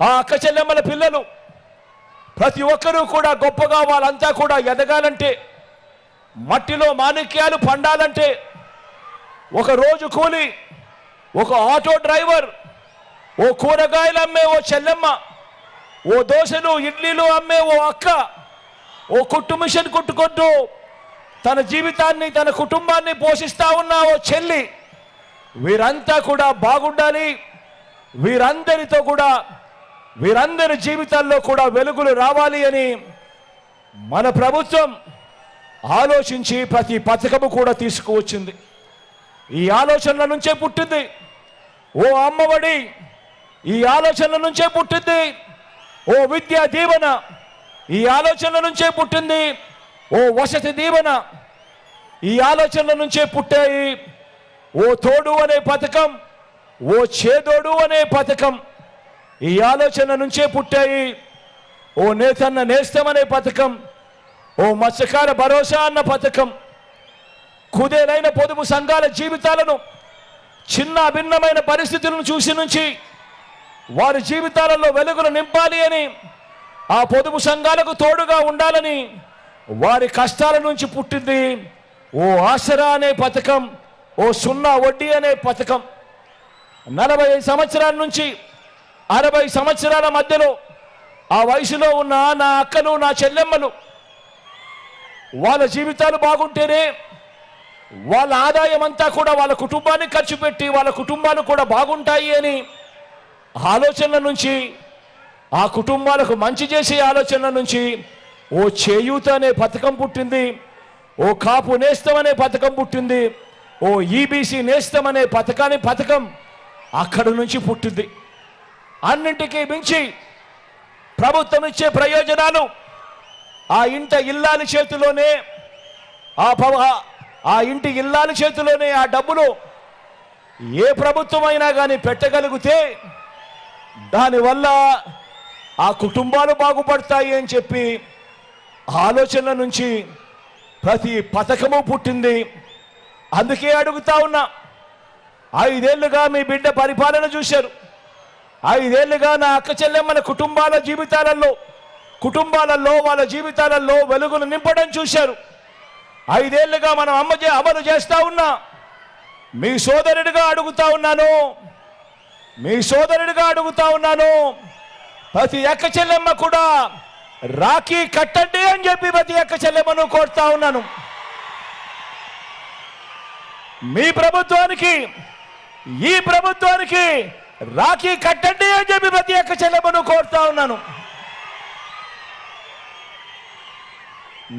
ఆ అక్క చెల్లెమ్మల పిల్లలు ప్రతి ఒక్కరూ కూడా గొప్పగా వాళ్ళంతా కూడా ఎదగాలంటే, మట్టిలో మాణిక్యాలు పండాలంటే, ఒక రోజు కూలి, ఒక ఆటో డ్రైవర్, ఓ కూరగాయలు అమ్మే ఓ చెల్లెమ్మ, ఓ దోశలు ఇడ్లీలు అమ్మే ఓ అక్క, ఓ కుట్టు మిషన్ కుట్టుకుంటూ తన జీవితాన్ని తన కుటుంబాన్ని పోషిస్తా ఉన్న ఓ చెల్లి, వీరంతా కూడా బాగుండాలి. వీరందరి జీవితాల్లో కూడా వెలుగులు రావాలి అని మన ప్రభుత్వం ఆలోచించి ప్రతి పథకము కూడా తీసుకువచ్చింది. ఈ ఆలోచనల నుంచే పుట్టింది ఓ అమ్మఒడి, ఈ ఆలోచనల నుంచే పుట్టింది ఓ విద్యా దీవెన, ఈ ఆలోచనల నుంచే పుట్టింది ఓ వసతి దీవెన, ఈ ఆలోచనల నుంచే పుట్టాయి ఓ తోడు అనే పథకం, ఓ చేదోడు అనే పథకం, ఈ ఆలోచన నుంచే పుట్టాయి ఓ నేతన్న నేస్తం అనే పథకం, ఓ మత్స్యకార భరోసా అన్న పథకం. కుదేలైన పొదుపు సంఘాల జీవితాలను, చిన్న భిన్నమైన పరిస్థితులను చూసి నుంచి వారి జీవితాలలో వెలుగులు నింపాలి అని, ఆ పొదుపు సంఘాలకు తోడుగా ఉండాలని వారి కష్టాల నుంచి పుట్టింది ఓ ఆసరా అనే పథకం, ఓ సున్నా వడ్డీ అనే పథకం. 40 సంవత్సరాల నుంచి 60 సంవత్సరాల మధ్యలో ఆ వయసులో ఉన్న నా అక్కలు, నా చెల్లెమ్మలు, వాళ్ళ జీవితాలు బాగుంటేనే వాళ్ళ ఆదాయం అంతా కూడా వాళ్ళ కుటుంబాన్ని ఖర్చు పెట్టి వాళ్ళ కుటుంబాలు కూడా బాగుంటాయి అని ఆలోచనల నుంచి, ఆ కుటుంబాలకు మంచి చేసే ఆలోచనల నుంచి ఓ చేయూత అనే పథకం పుట్టింది, ఓ కాపు నేస్తం అనే పథకం పుట్టింది, ఓ ఈబీసీ నేస్తం అనే పథకం అక్కడి నుంచి పుట్టింది. అన్నింటికీ మించి ప్రభుత్వం ఇచ్చే ప్రయోజనాలు ఆ ఇంటి ఇల్లాలి చేతిలోనే, ఆ ఇంటి ఇల్లాలి చేతిలోనే ఆ డబ్బులు ఏ ప్రభుత్వం అయినా కానీ పెట్టగలిగితే దానివల్ల ఆ కుటుంబాలు బాగుపడతాయి అని చెప్పి ఆలోచనల నుంచి ప్రతి పథకము పుట్టింది. అందుకే అడుగుతా ఉన్నా, 5 ఏళ్లుగా మీ బిడ్డ పరిపాలన చూశారు, 5 ఏళ్లుగా నా అక్క చెల్లెమ్మల కుటుంబాలలో వాళ్ళ జీవితాలలో వెలుగును నింపడం చూశారు. 5 ఏళ్లుగా మనం అమలు చేస్తా ఉన్నా. మీ సోదరుడిగా అడుగుతా ఉన్నాను, ప్రతి అక్క చెల్లెమ్మ కూడా రాఖీ కట్టండి అని చెప్పి ప్రతి అక్క చెల్లెమ్మను కోరుతా ఉన్నాను. మీ ప్రభుత్వానికి, ఈ ప్రభుత్వానికి రాఖీ కట్టండి అని చెప్పి ప్రతి అక్క చెల్లెమ్మను కోరుతా ఉన్నాను.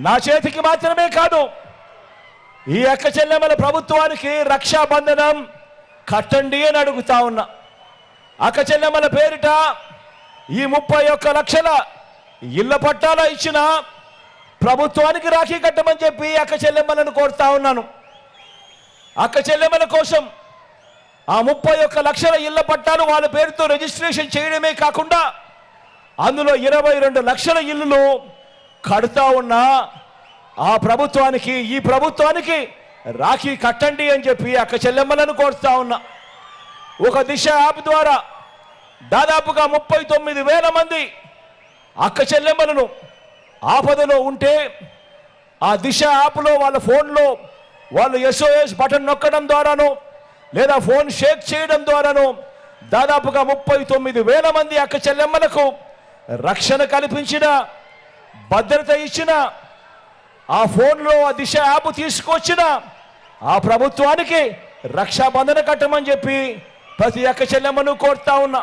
నా చేతికి మాత్రమే కాదు, ఈ అక్క చెల్లెమ్మల ప్రభుత్వానికి రక్షాబంధనం కట్టండి అని అడుగుతా ఉన్నా. అక్క చెల్లెమ్మల పేరిట ఈ 31 లక్షల ఇళ్ల పట్టాల ఇచ్చిన ప్రభుత్వానికి రాఖీ కట్టమని చెప్పి అక్క చెల్లెమ్మలను కోరుతా ఉన్నాను. అక్క చెల్లెమ్మల కోసం ఆ 31 లక్షల ఇళ్ల పట్టాలు వాళ్ళ పేరుతో రిజిస్ట్రేషన్ చేయడమే కాకుండా అందులో 22 లక్షల ఇల్లులు కడుతా ఉన్నా ఆ ప్రభుత్వానికి, ఈ ప్రభుత్వానికి రాఖీ కట్టండి అని చెప్పి అక్క చెల్లెమ్మలను కోరుతా ఉన్నా. ఒక దిశ యాప్ ద్వారా దాదాపుగా 39,000 మంది అక్క చెల్లెమ్మలను ఆపదలో ఉంటే ఆ దిశ యాప్లో వాళ్ళ ఫోన్లో వాళ్ళు SOS బటన్ నొక్కడం ద్వారానో లేదా ఫోన్ షేక్ చేయడం ద్వారానో దాదాపుగా 39,000 మంది అక్క చెల్లెమ్మలకు రక్షణ కల్పించిన, భద్రత ఇచ్చిన, ఆ ఫోన్లో ఆ దిశ యాప్ తీసుకొచ్చిన ఆ ప్రభుత్వానికి రక్షాబంధన కట్టమని చెప్పి ప్రతి అక్క చెల్లెమ్మను కోరుతా ఉన్నా.